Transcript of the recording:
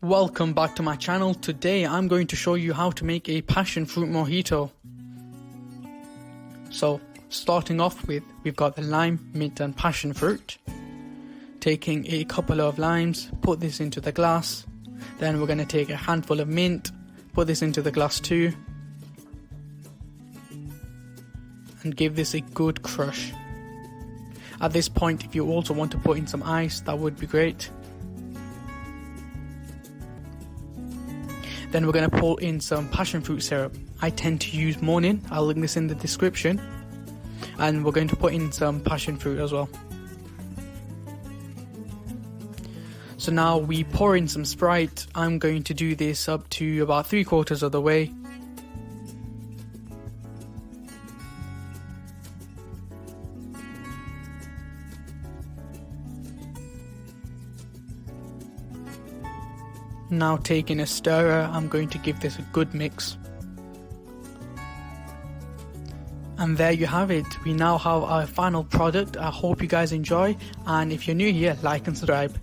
Welcome back to my channel. Today I'm going to show you how to make a passion fruit mojito. So starting off with, we've got the lime, mint and passion fruit. Taking a couple of limes, put this into the glass. Then we're going to take a handful of mint, put this into the glass too. And give this a good crush. At this point, if you also want to put in some ice, that would be great. Then we're going to pour in some passion fruit syrup. I tend to use morning, I'll link this in the description. And we're going to put in some passion fruit as well. So now we pour in some Sprite. I'm going to do this up to about 3/4 of the way. Now taking a stirrer, I'm going to give this a good mix. And there you have it, we now have our final product. I hope you guys enjoy, and if you're new here, like and subscribe.